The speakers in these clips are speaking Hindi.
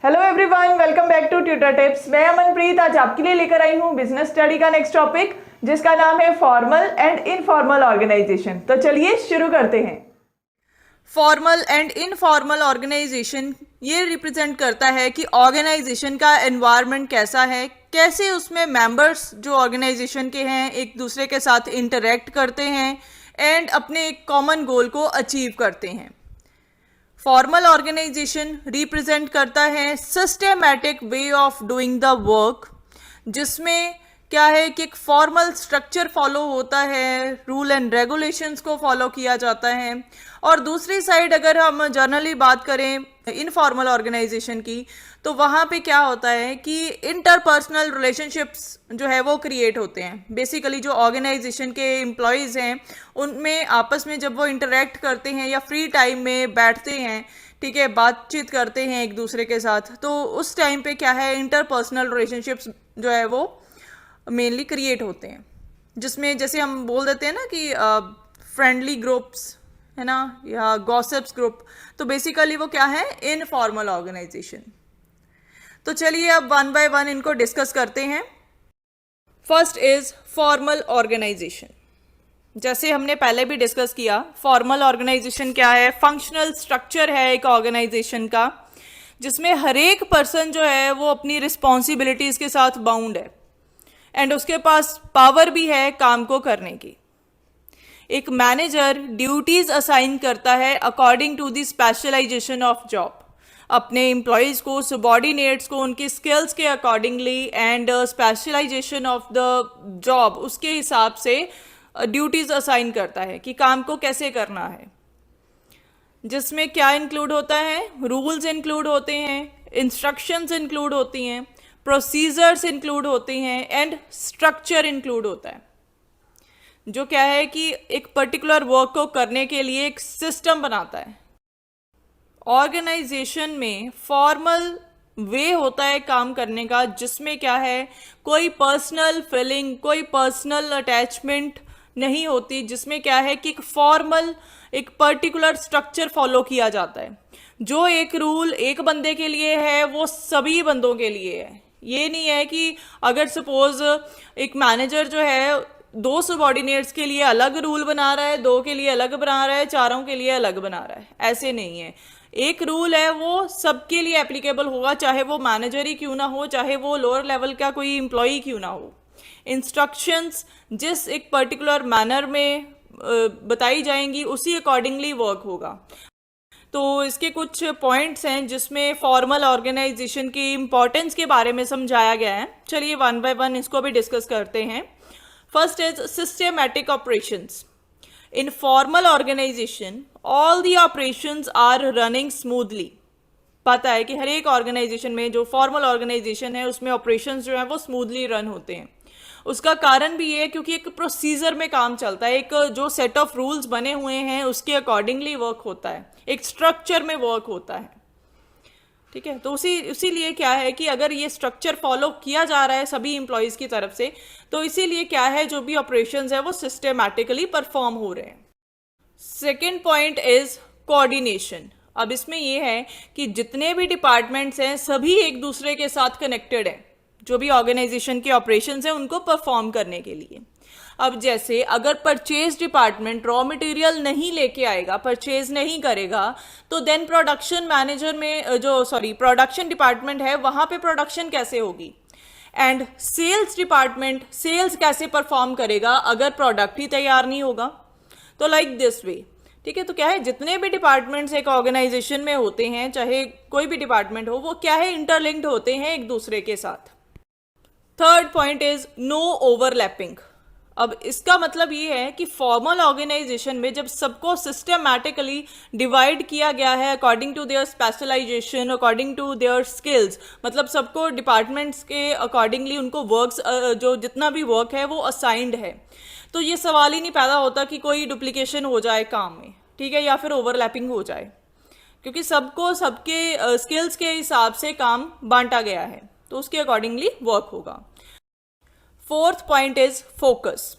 Hello everyone, welcome back to tutor tips. मैं अमनप्रीत आज आपके लिए लेकर आई हूँ बिजनेस स्टडी का नेक्स्ट टॉपिक, जिसका नाम है फॉर्मल एंड इनफॉर्मल ऑर्गेनाइजेशन। तो चलिए शुरू करते हैं। फॉर्मल एंड इनफॉर्मल ऑर्गेनाइजेशन ये रिप्रेजेंट करता है कि ऑर्गेनाइजेशन का एनवायरनमेंट कैसा है, कैसे उसमें मेंबर्स जो ऑर्गेनाइजेशन के हैं एक दूसरे के साथ इंटरेक्ट करते हैं एंड अपने एक कॉमन गोल को अचीव करते हैं। फॉर्मल ऑर्गेनाइजेशन रिप्रेजेंट करता है systematic way of doing the work, जिसमें क्या है कि एक फॉर्मल स्ट्रक्चर फॉलो होता है, रूल एंड रेगुलेशंस को फॉलो किया जाता है। और दूसरी साइड अगर हम जनरली बात करें इनफॉर्मल ऑर्गेनाइजेशन की, तो वहाँ पे क्या होता है कि इंटरपर्सनल रिलेशनशिप्स जो है वो क्रिएट होते हैं। बेसिकली जो ऑर्गेनाइजेशन के एम्प्लॉयज़ हैं उनमें आपस में जब वो इंटरेक्ट करते हैं या फ्री टाइम में बैठते हैं, ठीक है, बातचीत करते हैं एक दूसरे के साथ, तो उस टाइम पे क्या है इंटरपर्सनल रिलेशनशिप्स जो है वो मेनली क्रिएट होते हैं, जिसमें जैसे हम बोल देते हैं ना कि फ्रेंडली ग्रुप्स है ना, या गॉसिप्स ग्रुप। तो बेसिकली वो क्या है इनफॉर्मल ऑर्गेनाइजेशन। तो चलिए अब वन बाय वन इनको डिस्कस करते हैं। First is formal organization. जैसे हमने पहले भी डिस्कस किया, फॉर्मल ऑर्गेनाइजेशन क्या है, फंक्शनल स्ट्रक्चर है एक ऑर्गेनाइजेशन का, जिसमें हर एक पर्सन जो है वो अपनी रिस्पॉन्सिबिलिटीज के साथ बाउंड है एंड उसके पास पावर भी है काम को करने की। एक मैनेजर ड्यूटीज असाइन करता है according to the specialization of job, अपने एम्प्लॉयज़ को, सबॉर्डिनेट्स को उनकी स्किल्स के accordingly and specialization of the job उसके हिसाब से ड्यूटीज असाइन करता है कि काम को कैसे करना है, जिसमें क्या इंक्लूड होता है, रूल्स इंक्लूड होते हैं, इंस्ट्रक्शंस इंक्लूड होती हैं, प्रोसीजर्स इंक्लूड होती हैं एंड स्ट्रक्चर इंक्लूड होता है, जो क्या है कि एक पर्टिकुलर वर्क को करने के लिए एक सिस्टम बनाता है। ऑर्गेनाइजेशन में फॉर्मल वे होता है काम करने का, जिसमें क्या है कोई पर्सनल फीलिंग, कोई पर्सनल अटैचमेंट नहीं होती, जिसमें क्या है कि एक फॉर्मल एक पर्टिकुलर स्ट्रक्चर फॉलो किया जाता है। जो एक रूल एक बंदे के लिए है वो सभी बंदों के लिए है। ये नहीं है कि अगर सपोज एक मैनेजर जो है दो सबॉर्डिनेट्स के लिए अलग रूल बना रहा है, दो के लिए अलग बना रहा है, चारों के लिए अलग बना रहा है, ऐसे नहीं है। एक रूल है वो सबके लिए एप्लीकेबल होगा, चाहे वो मैनेजर ही क्यों ना हो, चाहे वो लोअर लेवल का कोई एम्प्लॉय क्यों ना हो। इंस्ट्रक्शंस जिस एक पर्टिकुलर मैनर में बताई जाएंगी उसी अकॉर्डिंगली वर्क होगा। तो इसके कुछ पॉइंट्स हैं जिसमें फॉर्मल ऑर्गेनाइजेशन की इंपॉर्टेंस के बारे में समझाया गया है। चलिए वन बाय वन इसको भी डिस्कस करते हैं। First is systematic operations. In formal organization all the operations are running smoothly. पता है कि हर एक ऑर्गेनाइजेशन में जो फॉर्मल ऑर्गेनाइजेशन है उसमें ऑपरेशंस जो है वो स्मूथली रन होते हैं। उसका कारण भी ये है क्योंकि एक प्रोसीजर में काम चलता है, एक जो सेट ऑफ रूल्स बने हुए हैं उसके अकॉर्डिंगली वर्क होता है, एक स्ट्रक्चर में वर्क होता है, ठीक है। तो इसीलिए क्या है कि अगर ये स्ट्रक्चर फॉलो किया जा रहा है सभी एम्प्लॉयज़ की तरफ से, तो इसीलिए क्या है जो भी ऑपरेशंस है वो सिस्टेमैटिकली परफॉर्म हो रहे हैं। Second point is coordination. अब इसमें यह है कि जितने भी डिपार्टमेंट्स हैं सभी एक दूसरे के साथ कनेक्टेड हैं, जो भी ऑर्गेनाइजेशन के ऑपरेशंस हैं उनको परफॉर्म करने के लिए। अब जैसे अगर परचेज डिपार्टमेंट रॉ मटेरियल नहीं लेके आएगा, परचेज नहीं करेगा, तो देन प्रोडक्शन मैनेजर में प्रोडक्शन डिपार्टमेंट है वहां पे प्रोडक्शन कैसे होगी, एंड सेल्स डिपार्टमेंट सेल्स कैसे परफॉर्म करेगा अगर प्रोडक्ट ही तैयार नहीं होगा। तो लाइक दिस वे, ठीक है। तो क्या है जितने भी डिपार्टमेंट्स एक ऑर्गेनाइजेशन में होते हैं, चाहे कोई भी डिपार्टमेंट हो, वो क्या है इंटरलिंक्ड होते हैं एक दूसरे के साथ। Third point is no overlapping. अब इसका मतलब ये है कि फॉर्मल ऑर्गेनाइजेशन में जब सबको सिस्टमैटिकली डिवाइड किया गया है according to their specialization, according to their skills, मतलब सबको डिपार्टमेंट्स के अकॉर्डिंगली उनको वर्क्स जो जितना भी वर्क है वो असाइंड है, तो ये सवाल ही नहीं पैदा होता कि कोई डुप्लीकेशन हो जाए काम में, ठीक है, या फिर ओवरलैपिंग हो जाए, क्योंकि सबको सबके स्किल्स के हिसाब से काम बांटा गया है, तो उसके अकॉर्डिंगली वर्क होगा। Fourth point is focus.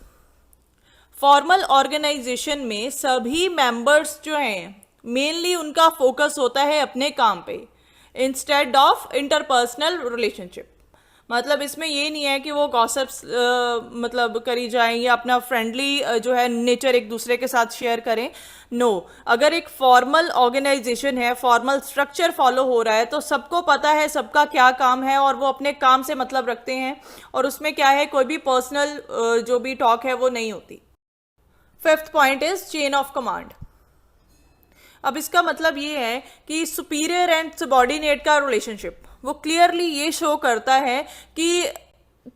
Formal organization में सभी मेंबर्स जो हैं मेनली उनका फोकस होता है अपने काम पे, इंस्टेड ऑफ इंटरपर्सनल रिलेशनशिप। मतलब इसमें ये नहीं है कि वो गॉसिप्स मतलब करी जाएं या अपना फ्रेंडली जो है नेचर एक दूसरे के साथ शेयर करें। नो, अगर एक फॉर्मल ऑर्गेनाइजेशन है, फॉर्मल स्ट्रक्चर फॉलो हो रहा है, तो सबको पता है सबका क्या काम है और वो अपने काम से मतलब रखते हैं और उसमें क्या है, कोई भी पर्सनल जो भी टॉक है वो नहीं होती। Fifth point is chain of command. अब इसका मतलब ये है कि सुपीरियर एंड सबॉर्डिनेट का रिलेशनशिप वो क्लियरली ये शो करता है कि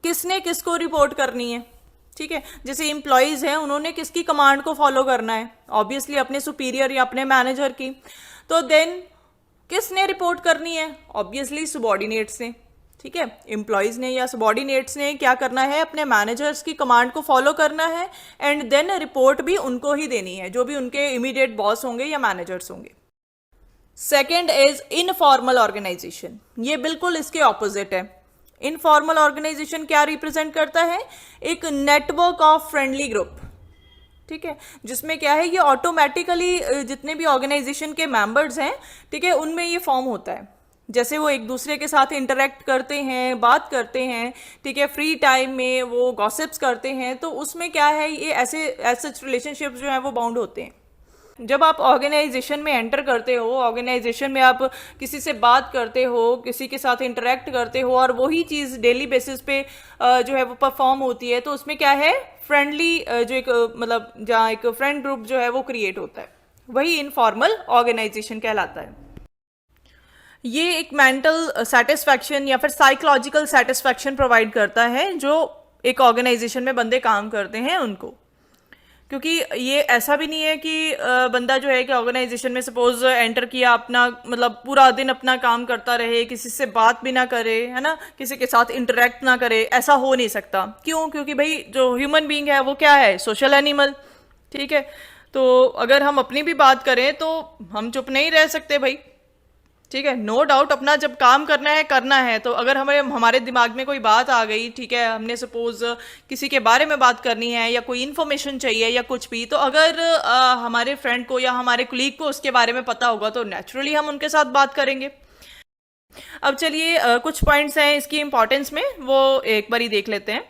किसने किसको रिपोर्ट करनी है। ठीक है, जैसे एम्प्लॉयज हैं, उन्होंने किसकी कमांड को फॉलो करना है, ऑब्वियसली अपने सुपीरियर या अपने मैनेजर की। तो देन किसने रिपोर्ट करनी है, ऑब्वियसली सबॉर्डिनेट्स ने। ठीक है, एम्प्लॉयज ने या सबॉर्डिनेट्स ने क्या करना है, अपने मैनेजर्स की कमांड को फॉलो करना है एंड देन रिपोर्ट भी उनको ही देनी है, जो भी उनके इमीडिएट बॉस होंगे या मैनेजर्स होंगे। Second is informal organization. ये बिल्कुल इसके ऑपोजिट है। इनफॉर्मल ऑर्गेनाइजेशन क्या रिप्रेजेंट करता है, एक नेटवर्क ऑफ फ्रेंडली ग्रुप। ठीक है, जिसमें क्या है, ये ऑटोमेटिकली जितने भी ऑर्गेनाइजेशन के मेंबर्स हैं, ठीक है, उनमें ये फॉर्म होता है। जैसे वो एक दूसरे के साथ इंटरेक्ट करते हैं, बात करते हैं, ठीक है, फ्री टाइम में वो गॉसिप्स करते हैं, तो उसमें क्या है, ये ऐसे रिलेशनशिप्स जो हैं वो बाउंड होते हैं। जब आप ऑर्गेनाइजेशन में एंटर करते हो, ऑर्गेनाइजेशन में आप किसी से बात करते हो, किसी के साथ इंटरेक्ट करते हो और वही चीज़ डेली बेसिस पे जो है वो परफॉर्म होती है, तो उसमें क्या है, फ्रेंडली जो एक मतलब जहाँ एक फ्रेंड ग्रुप जो है वो क्रिएट होता है, वही इनफॉर्मल ऑर्गेनाइजेशन कहलाता है। ये एक मेंटल सेटिस्फैक्शन या फिर साइकोलॉजिकल सेटिस्फैक्शन प्रोवाइड करता है जो एक ऑर्गेनाइजेशन में बंदे काम करते हैं उनको। क्योंकि ये ऐसा भी नहीं है कि बंदा जो है कि ऑर्गेनाइजेशन में सपोज एंटर किया, अपना मतलब पूरा दिन अपना काम करता रहे, किसी से बात भी ना करे, है ना, किसी के साथ इंटरेक्ट ना करे, ऐसा हो नहीं सकता। क्यों? क्योंकि भाई जो ह्यूमन बीइंग है वो क्या है, सोशल एनिमल। ठीक है, तो अगर हम अपनी भी बात करें तो हम चुप नहीं रह सकते भाई। ठीक है, नो डाउट अपना जब काम करना है तो अगर हमारे दिमाग में कोई बात आ गई, ठीक है, हमने सपोज किसी के बारे में बात करनी है या कोई इन्फॉर्मेशन चाहिए या कुछ भी, तो अगर हमारे फ्रेंड को या हमारे कुलीग को उसके बारे में पता होगा तो नेचुरली हम उनके साथ बात करेंगे। अब चलिए कुछ पॉइंट्स हैं इसकी इंपॉर्टेंस में, वो एक बार ही देख लेते हैं।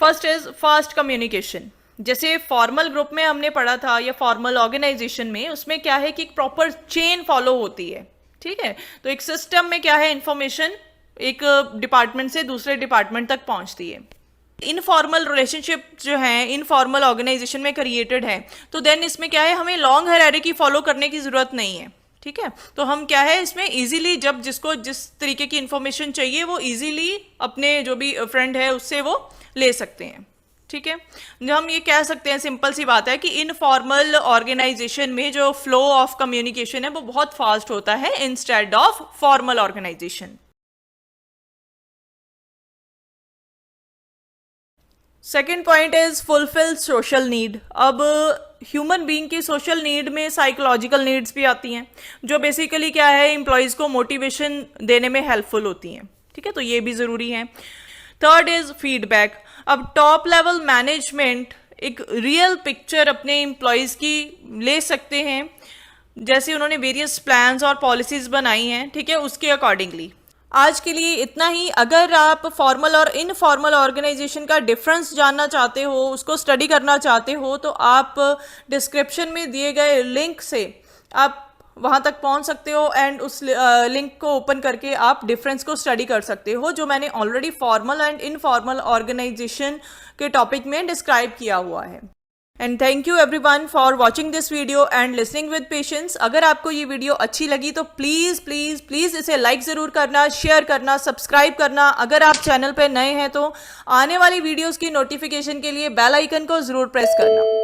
First is fast communication. जैसे फॉर्मल ग्रुप में हमने पढ़ा था या फॉर्मल ऑर्गेनाइजेशन में, उसमें क्या है कि एक प्रॉपर चेन फॉलो होती है। ठीक है, तो एक सिस्टम में क्या है, इंफॉर्मेशन एक डिपार्टमेंट से दूसरे डिपार्टमेंट तक पहुंचती है। इनफॉर्मल रिलेशनशिप जो है इनफॉर्मल ऑर्गेनाइजेशन में क्रिएटेड है, तो देन इसमें क्या है, हमें लॉन्ग हायरार्की फॉलो करने की जरूरत नहीं है। ठीक है, तो हम क्या है इसमें इजीली जब जिसको जिस तरीके की इंफॉर्मेशन चाहिए वो इजीली अपने जो भी फ्रेंड है उससे वो ले सकते हैं। ठीक है, जो हम ये कह सकते हैं, सिंपल सी बात है कि इनफॉर्मल ऑर्गेनाइजेशन में जो फ्लो ऑफ कम्युनिकेशन है वो बहुत फास्ट होता है instead of formal organization. Second point is fulfil social need. अब ह्यूमन बीइंग की सोशल नीड में साइकोलॉजिकल नीड्स भी आती हैं, जो बेसिकली क्या है, एम्प्लॉयज को मोटिवेशन देने में हेल्पफुल होती हैं। ठीक है, तो ये भी जरूरी है। Third is feedback. अब टॉप लेवल मैनेजमेंट एक रियल पिक्चर अपने एम्प्लॉयज की ले सकते हैं, जैसे उन्होंने वेरियस प्लान्स और पॉलिसीज बनाई हैं, ठीक है, उसके अकॉर्डिंगली। आज के लिए इतना ही। अगर आप फॉर्मल और इनफॉर्मल ऑर्गेनाइजेशन का डिफरेंस जानना चाहते हो, उसको स्टडी करना चाहते हो, तो आप डिस्क्रिप्शन में दिए गए लिंक से आप वहाँ तक पहुँच सकते हो एंड उस लिंक को ओपन करके आप डिफरेंस को स्टडी कर सकते हो, जो मैंने already formal and informal organization के टॉपिक में डिस्क्राइब किया हुआ है। And thank you everyone for watching this video and listening with patience. अगर आपको ये वीडियो अच्छी लगी तो प्लीज़ प्लीज़ प्लीज़ इसे लाइक ज़रूर करना, शेयर करना, सब्सक्राइब करना। अगर आप चैनल पर नए हैं तो आने वाली वीडियोज़ की नोटिफिकेशन के लिए बेल आइकन को ज़रूर प्रेस करना।